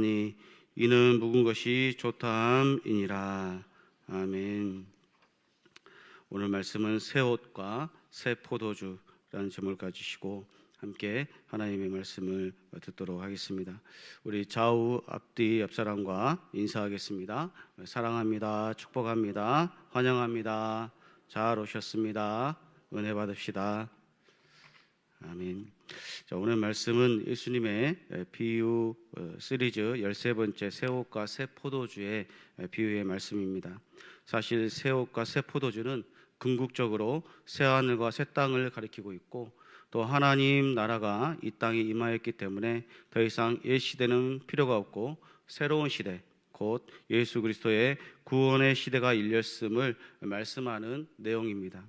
하니 이는 묵은 것이 좋다함이니라. 아멘. 오늘 말씀은 새 옷과 새 포도주라는 제목을 가지시고 함께 하나님의 말씀을 듣도록 하겠습니다. 우리 좌우 앞뒤 옆사람과 인사하겠습니다. 사랑합니다. 축복합니다. 환영합니다. 잘 오셨습니다. 은혜 받읍시다. 아멘. 자, 오늘 말씀은 예수님의 비유 시리즈 13번째 새 옷과 새 포도주의 비유의 말씀입니다. 사실 새 옷과 새 포도주는 궁극적으로 새 하늘과 새 땅을 가리키고 있고, 또 하나님 나라가 이 땅에 임하였기 때문에 더 이상 옛 시대는 필요가 없고 새로운 시대, 곧 예수 그리스도의 구원의 시대가 열렸음을 말씀하는 내용입니다.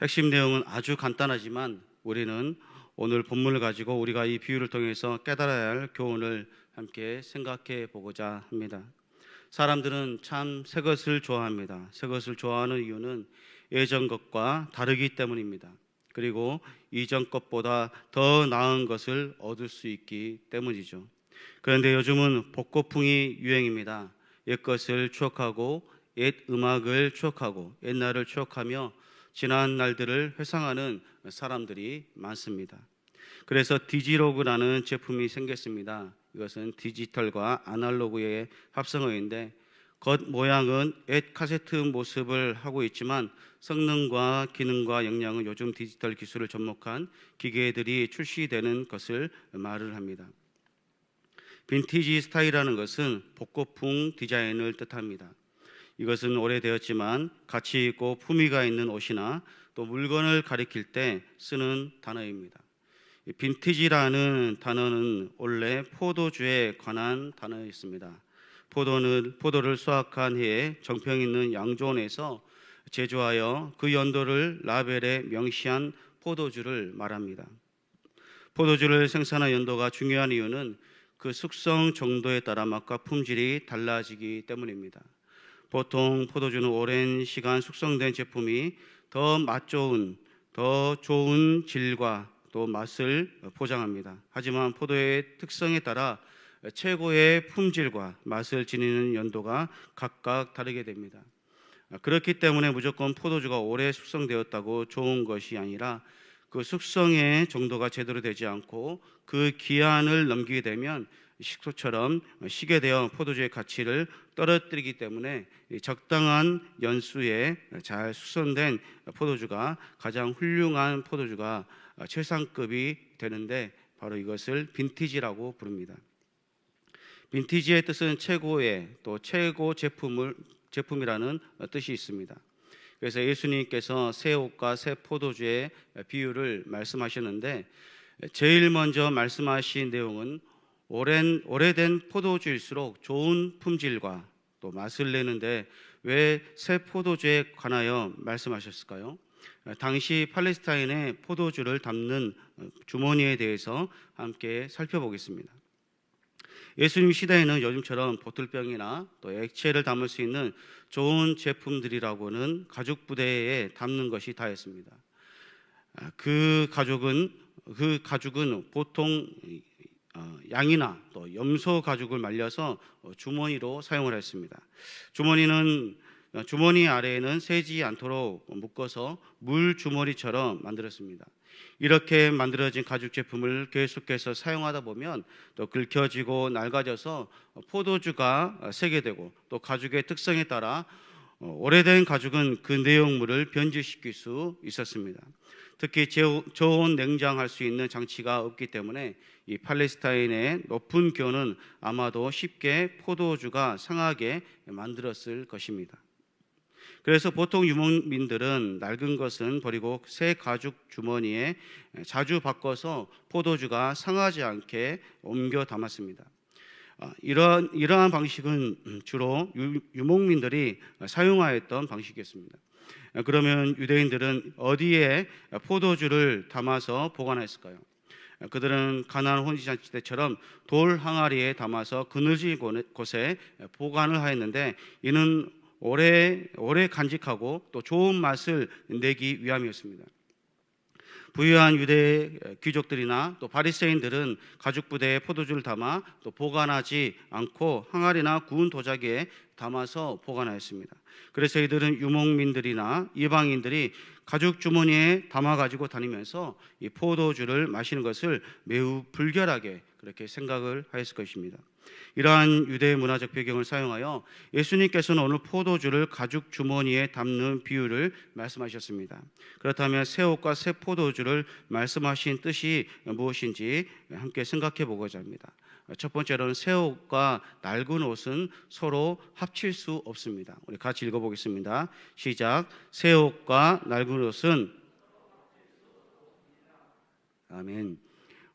핵심 내용은 아주 간단하지만 우리는 오늘 본문을 가지고 우리가 이 비유를 통해서 깨달아야 할 교훈을 함께 생각해 보고자 합니다. 사람들은 참 새 것을 좋아합니다. 새 것을 좋아하는 이유는 예전 것과 다르기 때문입니다. 그리고 이전 것보다 더 나은 것을 얻을 수 있기 때문이죠. 그런데 요즘은 복고풍이 유행입니다. 옛 것을 추억하고 옛 음악을 추억하고 옛날을 추억하며 지난 날들을 회상하는 사람들이 많습니다. 그래서 디지로그라는 제품이 생겼습니다. 이것은 디지털과 아날로그의 합성어인데 겉 모양은 옛 카세트 모습을 하고 있지만 성능과 기능과 역량은 요즘 디지털 기술을 접목한 기계들이 출시되는 것을 말을 합니다. 빈티지 스타일이라는 것은 복고풍 디자인을 뜻합니다. 이것은 오래되었지만 가치 있고 품위가 있는 옷이나 또 물건을 가리킬 때 쓰는 단어입니다. 빈티지라는 단어는 원래 포도주에 관한 단어였습니다. 포도를 수확한 해에 정평 있는 양조원에서 제조하여 그 연도를 라벨에 명시한 포도주를 말합니다. 포도주를 생산한 연도가 중요한 이유는 그 숙성 정도에 따라 맛과 품질이 달라지기 때문입니다. 보통 포도주는 오랜 시간 숙성된 제품이 더 맛 좋은, 더 좋은 질과 또 맛을 보장합니다. 하지만 포도의 특성에 따라 최고의 품질과 맛을 지니는 연도가 각각 다르게 됩니다. 그렇기 때문에 무조건 포도주가 오래 숙성되었다고 좋은 것이 아니라 그 숙성의 정도가 제대로 되지 않고 그 기한을 넘기게 되면 식초처럼 시게 되어 포도주의 가치를 떨어뜨리기 때문에 적당한 연수에 잘 숙성된 포도주가 가장 훌륭한 포도주가 최상급이 되는데 바로 이것을 빈티지라고 부릅니다. 빈티지의 뜻은 최고의 또 최고 제품이라는 뜻이 있습니다. 그래서 예수님께서 새 옷과 새 포도주의 비유를 말씀하셨는데 제일 먼저 말씀하신 내용은 오래된 포도주일수록 좋은 품질과 또 맛을 내는데 왜 새 포도주에 관하여 말씀하셨을까요? 당시 팔레스타인의 포도주를 담는 주머니에 대해서 함께 살펴보겠습니다. 예수님 시대에는 요즘처럼 보틀병이나 또 액체를 담을 수 있는 좋은 제품들이라고는 가죽 부대에 담는 것이 다였습니다. 그 가죽은 보통 양이나 또 염소 가죽을 말려서 주머니로 사용을 했습니다. 주머니 아래에는 새지 않도록 묶어서 물 주머니처럼 만들었습니다. 이렇게 만들어진 가죽 제품을 계속해서 사용하다 보면 또 긁혀지고 낡아져서 포도주가 새게 되고, 또 가죽의 특성에 따라 오래된 가죽은 그 내용물을 변질시킬 수 있었습니다. 특히 저온 냉장할 수 있는 장치가 없기 때문에 이 팔레스타인의 높은 기온은 아마도 쉽게 포도주가 상하게 만들었을 것입니다. 그래서 보통 유목민들은 낡은 것은 버리고 새 가죽 주머니에 자주 바꿔서 포도주가 상하지 않게 옮겨 담았습니다. 이러한 방식은 주로 유목민들이 사용하였던 방식이었습니다. 그러면 유대인들은 어디에 포도주를 담아서 보관했을까요? 그들은 가나안 혼인잔치 때처럼 돌 항아리에 담아서 그늘진 곳에 보관을 하였는데, 이는 오래 간직하고 또 좋은 맛을 내기 위함이었습니다. 부유한 유대 귀족들이나 또 바리새인들은 가죽 부대에 포도주를 담아 또 보관하지 않고 항아리나 구운 도자기에 담아서 보관하였습니다. 그래서 이들은 유목민들이나 이방인들이 가죽 주머니에 담아 가지고 다니면서 이 포도주를 마시는 것을 매우 불결하게 그렇게 생각을 하였을 것입니다. 이러한 유대 문화적 배경을 사용하여 예수님께서는 오늘 포도주를 가죽 주머니에 담는 비유를 말씀하셨습니다. 그렇다면 새 옷과 새 포도주를 말씀하신 뜻이 무엇인지 함께 생각해 보고자 합니다. 첫 번째로는 새 옷과 낡은 옷은 서로 합칠 수 없습니다. 우리 같이 읽어보겠습니다. 시작. 새 옷과 낡은 옷은 아멘.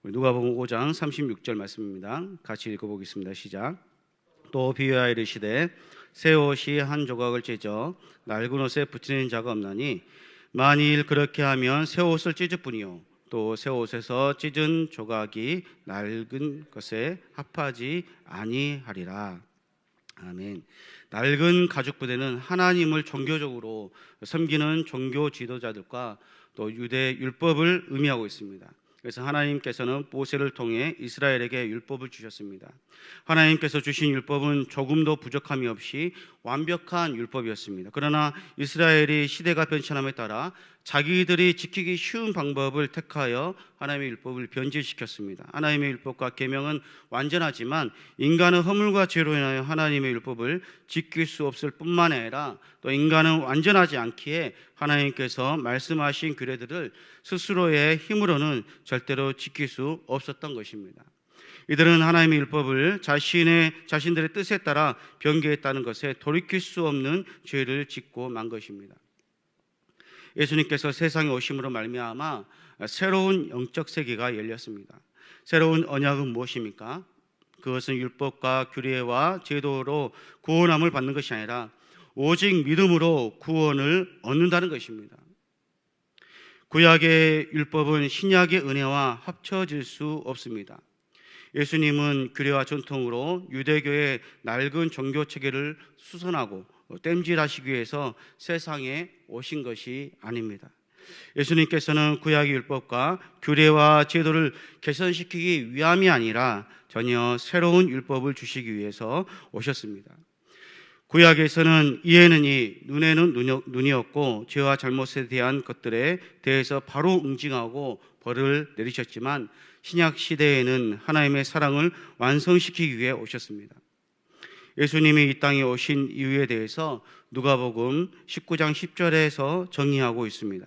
누가복음 5장 36절 말씀입니다. 같이 읽어보겠습니다. 시작. 또 비유하여 이르시되 새 옷이 한 조각을 찢어 낡은 옷에 붙이는 자가 없나니 만일 그렇게 하면 새 옷을 찢을 뿐이요 또 새 옷에서 찢은 조각이 낡은 것에 합하지 아니하리라. 아멘. 낡은 가죽 부대는 하나님을 종교적으로 섬기는 종교 지도자들과 또 유대 율법을 의미하고 있습니다. 그래서 하나님께서는 모세를 통해 이스라엘에게 율법을 주셨습니다. 하나님께서 주신 율법은 조금도 부족함이 없이 완벽한 율법이었습니다. 그러나 이스라엘이 시대가 변천함에 따라 자기들이 지키기 쉬운 방법을 택하여 하나님의 율법을 변질시켰습니다. 하나님의 율법과 계명은 완전하지만 인간은 허물과 죄로 인하여 하나님의 율법을 지킬 수 없을 뿐만 아니라 또 인간은 완전하지 않기에 하나님께서 말씀하신 규례들을 스스로의 힘으로는 절대로 지킬 수 없었던 것입니다. 이들은 하나님의 율법을 자신들의 뜻에 따라 변개했다는 것에 돌이킬 수 없는 죄를 짓고 만 것입니다. 예수님께서 세상에 오심으로 말미암아 새로운 영적 세계가 열렸습니다. 새로운 언약은 무엇입니까? 그것은 율법과 규례와 제도로 구원함을 받는 것이 아니라 오직 믿음으로 구원을 얻는다는 것입니다. 구약의 율법은 신약의 은혜와 합쳐질 수 없습니다. 예수님은 규례와 전통으로 유대교의 낡은 종교 체계를 수선하고 땜질하시기 위해서 세상에 오신 것이 아닙니다. 예수님께서는 구약의 율법과 규례와 제도를 개선시키기 위함이 아니라 전혀 새로운 율법을 주시기 위해서 오셨습니다. 구약에서는 이에는 이, 눈에는 눈이었고 죄와 잘못에 대한 것들에 대해서 바로 응징하고 벌을 내리셨지만 신약 시대에는 하나님의 사랑을 완성시키기 위해 오셨습니다. 예수님이 이 땅에 오신 이유에 대해서 누가복음 19장 10절에서 정의하고 있습니다.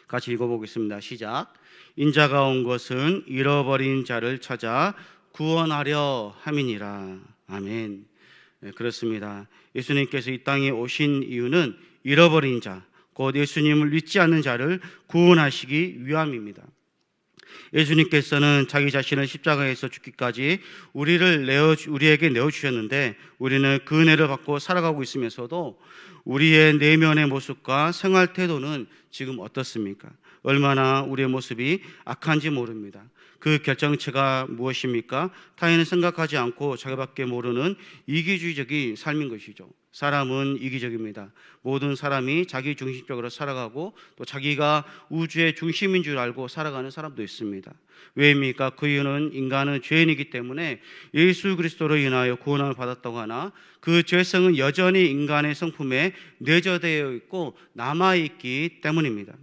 같이 읽어보겠습니다. 시작. 인자가 온 것은 잃어버린 자를 찾아 구원하려 함이니라. 아멘. 네, 그렇습니다. 예수님께서 이 땅에 오신 이유는 잃어버린 자, 곧 예수님을 믿지 않는 자를 구원하시기 위함입니다. 예수님께서는 자기 자신을 십자가에서 죽기까지 우리에게 내어주셨는데 우리는 그 은혜를 받고 살아가고 있으면서도 우리의 내면의 모습과 생활 태도는 지금 어떻습니까? 얼마나 우리의 모습이 악한지 모릅니다. 그 결정체가 무엇입니까? 타인을 생각하지 않고 자기밖에 모르는 이기주의적인 삶인 것이죠. 사람은 이기적입니다. 모든 사람이 자기 중심적으로 살아가고 또 자기가 우주의 중심인 줄 알고 살아가는 사람도 있습니다. 왜입니까? 그 이유는 인간은 죄인이기 때문에 예수 그리스도로 인하여 구원을 받았다고 하나 그 죄성은 여전히 인간의 성품에 내재되어 있고 남아있기 때문입니다.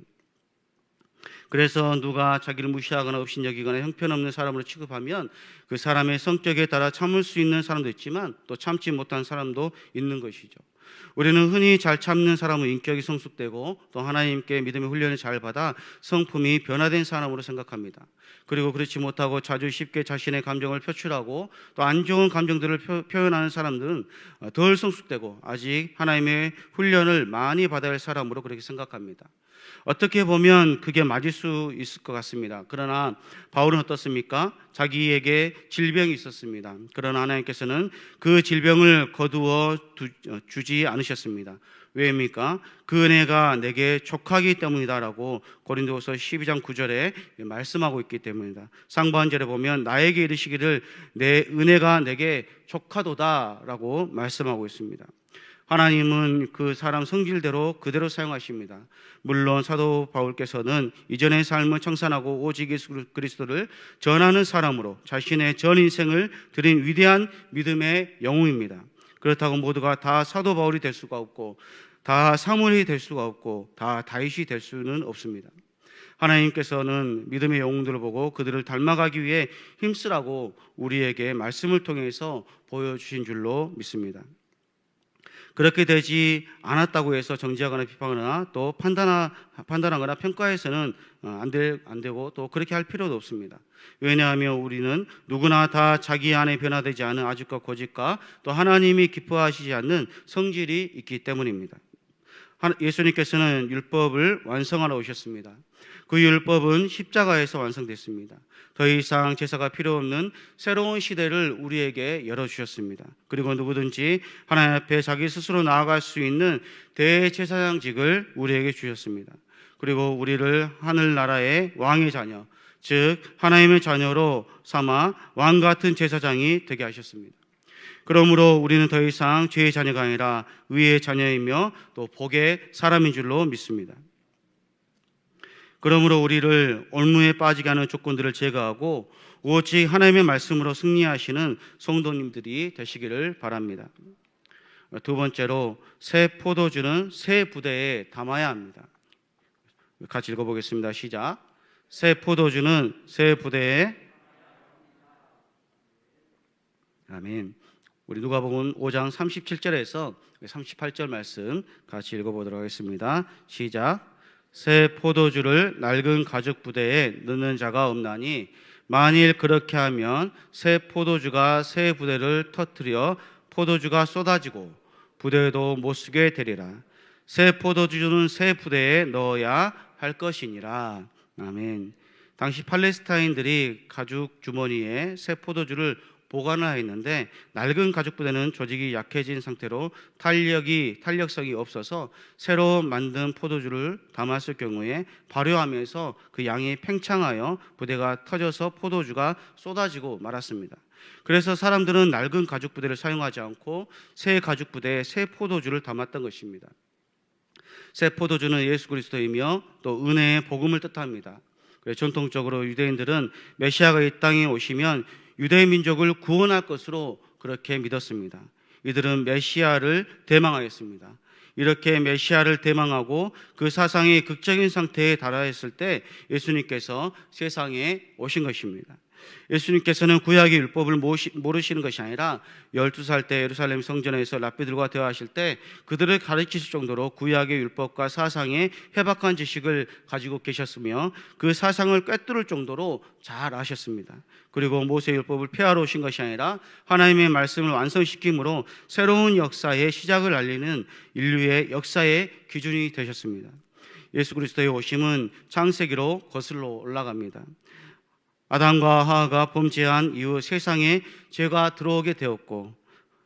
그래서 누가 자기를 무시하거나 업신여기거나 형편없는 사람으로 취급하면 그 사람의 성격에 따라 참을 수 있는 사람도 있지만 또 참지 못한 사람도 있는 것이죠. 우리는 흔히 잘 참는 사람은 인격이 성숙되고 또 하나님께 믿음의 훈련을 잘 받아 성품이 변화된 사람으로 생각합니다. 그리고 그렇지 못하고 자주 쉽게 자신의 감정을 표출하고 또 안 좋은 감정들을 표현하는 사람들은 덜 성숙되고 아직 하나님의 훈련을 많이 받아야 할 사람으로 그렇게 생각합니다. 어떻게 보면 그게 맞을 수 있을 것 같습니다. 그러나 바울은 어떻습니까? 자기에게 질병이 있었습니다. 그러나 하나님께서는 그 질병을 거두어 주지 않으셨습니다. 왜입니까? 그 은혜가 내게 족하기 때문이다라고 고린도후서 12장 9절에 말씀하고 있기 때문이다. 상반절에 보면 나에게 이르시기를 내 은혜가 내게 족하도다라고 말씀하고 있습니다. 하나님은 그 사람 성질대로 그대로 사용하십니다. 물론 사도 바울께서는 이전의 삶을 청산하고 오직 예수 그리스도를 전하는 사람으로 자신의 전 인생을 드린 위대한 믿음의 영웅입니다. 그렇다고 모두가 다 사도 바울이 될 수가 없고, 다 사무엘이 될 수가 없고, 다 다윗이 될 수는 없습니다. 하나님께서는 믿음의 영웅들을 보고 그들을 닮아가기 위해 힘쓰라고 우리에게 말씀을 통해서 보여주신 줄로 믿습니다. 그렇게 되지 않았다고 해서 정죄하거나 비판하거나 또 판단하거나 평가해서는 안 되고 또 그렇게 할 필요도 없습니다. 왜냐하면 우리는 누구나 다 자기 안에 변화되지 않은 아직과 고집과 또 하나님이 기뻐하시지 않는 성질이 있기 때문입니다. 예수님께서는 율법을 완성하러 오셨습니다. 그 율법은 십자가에서 완성됐습니다. 더 이상 제사가 필요 없는 새로운 시대를 우리에게 열어주셨습니다. 그리고 누구든지 하나님 앞에 자기 스스로 나아갈 수 있는 대제사장직을 우리에게 주셨습니다. 그리고 우리를 하늘나라의 왕의 자녀, 즉 하나님의 자녀로 삼아 왕같은 제사장이 되게 하셨습니다. 그러므로 우리는 더 이상 죄의 자녀가 아니라 의의 자녀이며 또 복의 사람인 줄로 믿습니다. 그러므로 우리를 올무에 빠지게 하는 조건들을 제거하고 오직 하나님의 말씀으로 승리하시는 성도님들이 되시기를 바랍니다. 두 번째로, 새 포도주는 새 부대에 담아야 합니다. 같이 읽어보겠습니다. 시작. 새 포도주는 새 부대에. 아멘. 우리 누가복음 5장 37절에서 38절 말씀 같이 읽어보도록 하겠습니다. 시작. 새 포도주를 낡은 가죽 부대에 넣는 자가 없나니 만일 그렇게 하면 새 포도주가 새 부대를 터뜨려 포도주가 쏟아지고 부대도 못 쓰게 되리라. 새 포도주는 새 부대에 넣어야 할 것이니라. 아멘. 당시 팔레스타인들이 가죽 주머니에 새 포도주를 보관을 했는데 낡은 가죽 부대는 조직이 약해진 상태로 탄력성이 없어서 새로 만든 포도주를 담았을 경우에 발효하면서 그 양이 팽창하여 부대가 터져서 포도주가 쏟아지고 말았습니다. 그래서 사람들은 낡은 가죽 부대를 사용하지 않고 새 가죽 부대에 새 포도주를 담았던 것입니다. 새 포도주는 예수 그리스도이며 또 은혜의 복음을 뜻합니다. 전통적으로 유대인들은 메시아가 이 땅에 오시면 유대 민족을 구원할 것으로 그렇게 믿었습니다. 이들은 메시아를 대망하였습니다. 이렇게 메시아를 대망하고 그 사상이 극적인 상태에 달하였을 때 예수님께서 세상에 오신 것입니다. 예수님께서는 구약의 율법을 모르시는 것이 아니라 12살 때 예루살렘 성전에서 랍비들과 대화하실 때 그들을 가르치실 정도로 구약의 율법과 사상에 해박한 지식을 가지고 계셨으며 그 사상을 꿰뚫을 정도로 잘 아셨습니다. 그리고 모세의 율법을 폐하러 오신 것이 아니라 하나님의 말씀을 완성시킴으로 새로운 역사의 시작을 알리는 인류의 역사의 기준이 되셨습니다. 예수 그리스도의 오심은 창세기로 거슬러 올라갑니다. 아담과 하와가 범죄한 이후 세상에 죄가 들어오게 되었고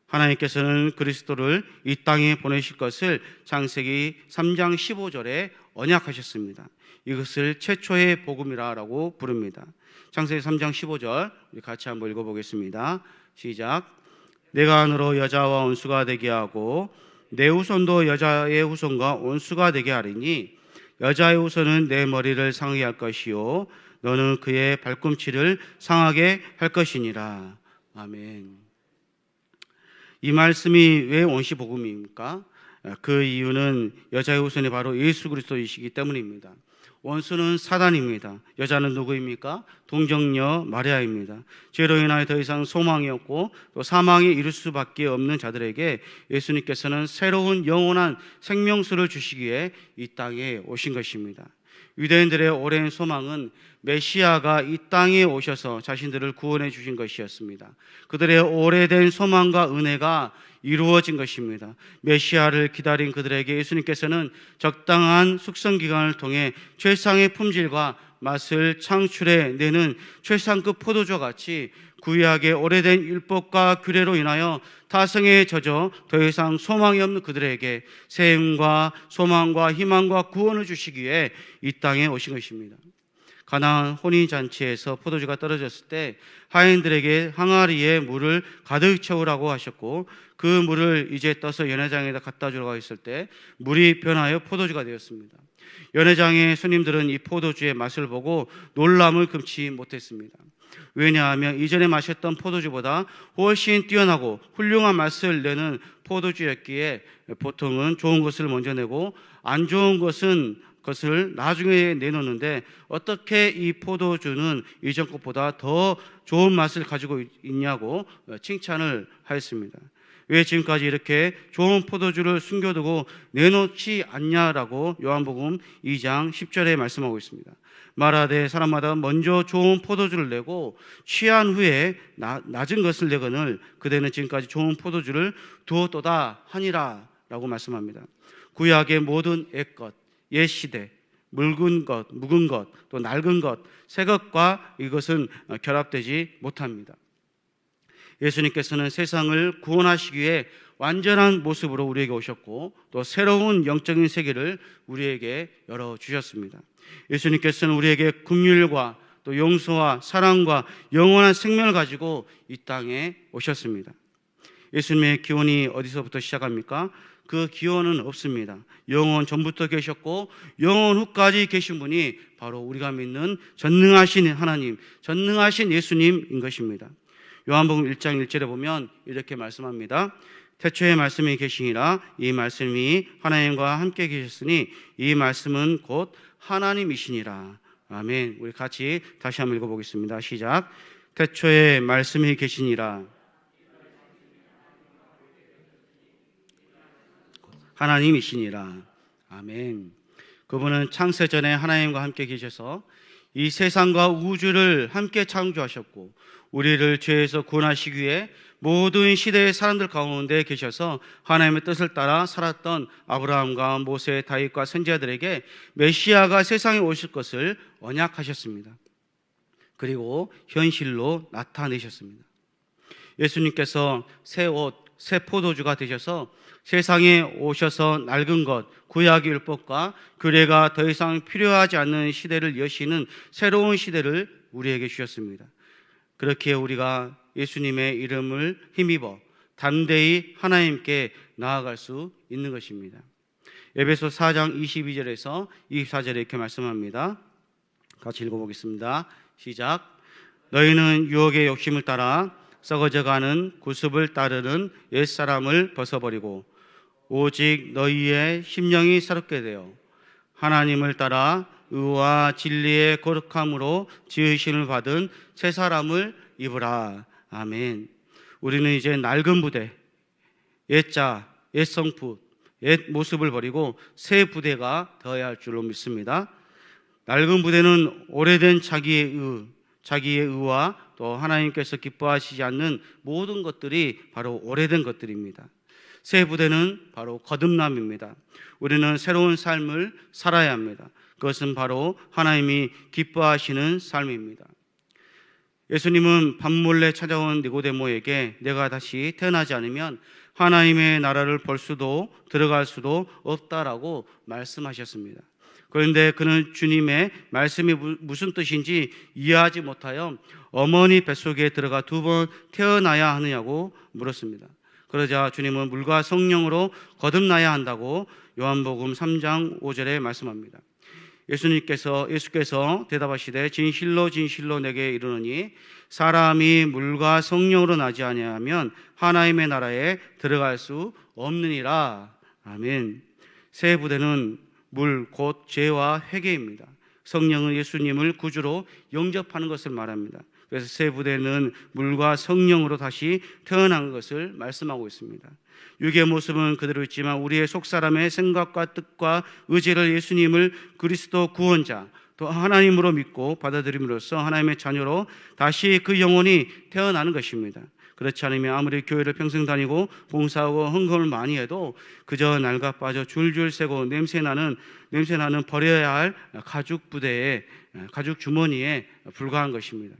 하나님께서는 그리스도를 이 땅에 보내실 것을 창세기 3장 15절에 언약하셨습니다. 이것을 최초의 복음이라고 부릅니다. 창세기 3장 15절 우리 같이 한번 읽어보겠습니다. 시작. 내가 너로 여자와 원수가 되게 하고 내 후손도 여자의 후손과 원수가 되게 하리니 여자의 후손은 내 머리를 상하게 할 것이요 너는 그의 발꿈치를 상하게 할 것이니라. 아멘. 이 말씀이 왜 원시복음입니까? 그 이유는 여자의 후손이 바로 예수 그리스도이시기 때문입니다. 원수는 사단입니다. 여자는 누구입니까? 동정녀 마리아입니다. 죄로 인하여 더 이상 소망이 없고 또 사망에 이를 수밖에 없는 자들에게 예수님께서는 새로운 영원한 생명수를 주시기에 이 땅에 오신 것입니다. 유대인들의 오랜 소망은 메시아가 이 땅에 오셔서 자신들을 구원해 주신 것이었습니다. 그들의 오래된 소망과 은혜가 이루어진 것입니다. 메시아를 기다린 그들에게 예수님께서는 적당한 숙성 기간을 통해 최상의 품질과 맛을 창출해 내는 최상급 포도주와 같이 구약의 오래된 율법과 규례로 인하여 타성에 젖어 더 이상 소망이 없는 그들에게 새 힘과 소망과 희망과 구원을 주시기 위해 이 땅에 오신 것입니다. 가나안 혼인잔치에서 포도주가 떨어졌을 때 하인들에게 항아리에 물을 가득 채우라고 하셨고, 그 물을 이제 떠서 연회장에다 갖다 주라고 했을 때 물이 변하여 포도주가 되었습니다. 연회장의 손님들은 이 포도주의 맛을 보고 놀람을 금치 못했습니다. 왜냐하면 이전에 마셨던 포도주보다 훨씬 뛰어나고 훌륭한 맛을 내는 포도주였기에 보통은 좋은 것을 먼저 내고 안 좋은 것을 나중에 내놓는데, 어떻게 이 포도주는 이전 것보다 더 좋은 맛을 가지고 있냐고 칭찬을 하였습니다. 왜 지금까지 이렇게 좋은 포도주를 숨겨두고 내놓지 않냐라고 요한복음 2장 10절에 말씀하고 있습니다. 말하되 사람마다 먼저 좋은 포도주를 내고 취한 후에 낮은 것을 내거늘 그대는 지금까지 좋은 포도주를 두었도다 하니라 라고 말씀합니다. 구약의 모든 옛것, 옛시대, 묽은 것, 묵은 것, 또 낡은 것, 새 것과 이것은 결합되지 못합니다. 예수님께서는 세상을 구원하시기 위해 완전한 모습으로 우리에게 오셨고, 또 새로운 영적인 세계를 우리에게 열어주셨습니다. 예수님께서는 우리에게 긍휼과 또 용서와 사랑과 영원한 생명을 가지고 이 땅에 오셨습니다. 예수님의 기원이 어디서부터 시작합니까? 그 기원은 없습니다. 영원 전부터 계셨고 영원 후까지 계신 분이 바로 우리가 믿는 전능하신 하나님, 전능하신 예수님인 것입니다. 요한복음 1장 1절에 보면 이렇게 말씀합니다. 태초에 말씀이 계시니라. 이 말씀이 하나님과 함께 계셨으니 이 말씀은 곧 하나님이시니라. 아멘. 우리 같이 다시 한번 읽어보겠습니다. 시작. 태초에 말씀이 계시니라. 하나님이시니라. 아멘. 그분은 창세 전에 하나님과 함께 계셔서 이 세상과 우주를 함께 창조하셨고, 우리를 죄에서 구원하시기 위해 모든 시대의 사람들 가운데 계셔서 하나님의 뜻을 따라 살았던 아브라함과 모세, 다윗과 선지자들에게 메시아가 세상에 오실 것을 언약하셨습니다. 그리고 현실로 나타내셨습니다. 예수님께서 새 옷, 새 포도주가 되셔서 세상에 오셔서 낡은 것, 구약의 율법과 규례가 더 이상 필요하지 않는 시대를 여시는 새로운 시대를 우리에게 주셨습니다. 그렇게 우리가 예수님의 이름을 힘입어 담대히 하나님께 나아갈 수 있는 것입니다. 에베소 4장 22절에서 24절에 이렇게 말씀합니다. 같이 읽어보겠습니다. 시작. 너희는 유혹의 욕심을 따라 썩어져가는 구습을 따르는 옛사람을 벗어버리고 오직 너희의 심령이 새롭게 되어 하나님을 따라 의와 진리의 거룩함으로 지으심을 받은 새 사람을 입으라. 아멘. 우리는 이제 낡은 부대, 옛자, 옛 성품, 옛 모습을 버리고 새 부대가 되어야 할 줄로 믿습니다. 낡은 부대는 오래된 자기의 의와 또 하나님께서 기뻐하시지 않는 모든 것들이 바로 오래된 것들입니다. 새 부대는 바로 거듭남입니다. 우리는 새로운 삶을 살아야 합니다. 그것은 바로 하나님이 기뻐하시는 삶입니다. 예수님은 밤몰래 찾아온 니고데모에게 내가 다시 태어나지 않으면 하나님의 나라를 볼 수도 들어갈 수도 없다라고 말씀하셨습니다. 그런데 그는 주님의 말씀이 무슨 뜻인지 이해하지 못하여 어머니 뱃속에 들어가 2번 태어나야 하느냐고 물었습니다. 그러자 주님은 물과 성령으로 거듭나야 한다고 요한복음 3장 5절에 말씀합니다. 예수께서 대답하시되 진실로 진실로 내게 이르노니 사람이 물과 성령으로 나지 아니하면 하나님의 나라에 들어갈 수 없느니라. 아멘. 새 부대는 물 곧 죄와 회개입니다. 성령은 예수님을 구주로 영접하는 것을 말합니다. 그래서 새 부대는 물과 성령으로 다시 태어난 것을 말씀하고 있습니다. 육의 모습은 그대로 있지만 우리의 속사람의 생각과 뜻과 의지를 예수님을 그리스도 구원자 또 하나님으로 믿고 받아들임으로써 하나님의 자녀로 다시 그 영혼이 태어나는 것입니다. 그렇지 않으면 아무리 교회를 평생 다니고 봉사하고 헌금을 많이 해도 그저 낡아 빠져 줄줄 새고 냄새나는 버려야 할 가죽 부대에, 가죽 주머니에 불과한 것입니다.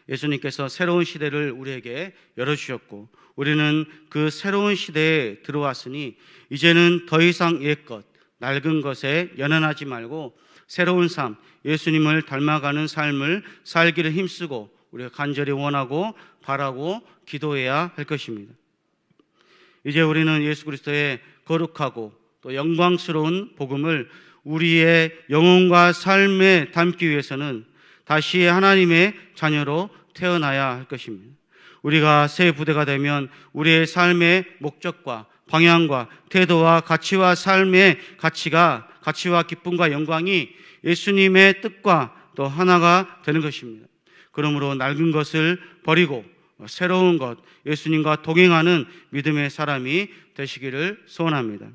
예수님께서 새로운 시대를 우리에게 열어주셨고 우리는 그 새로운 시대에 들어왔으니 이제는 더 이상 옛것, 낡은 것에 연연하지 말고 새로운 삶, 예수님을 닮아가는 삶을 살기를 힘쓰고 우리가 간절히 원하고 바라고 기도해야 할 것입니다. 이제 우리는 예수 그리스도의 거룩하고 또 영광스러운 복음을 우리의 영혼과 삶에 담기 위해서는 다시 하나님의 자녀로 태어나야 할 것입니다. 우리가 새 부대가 되면 우리의 삶의 목적과 방향과 태도와 가치와 삶의 가치와 기쁨과 영광이 예수님의 뜻과 또 하나가 되는 것입니다. 그러므로 낡은 것을 버리고 새로운 것, 예수님과 동행하는 믿음의 사람이 되시기를 소원합니다.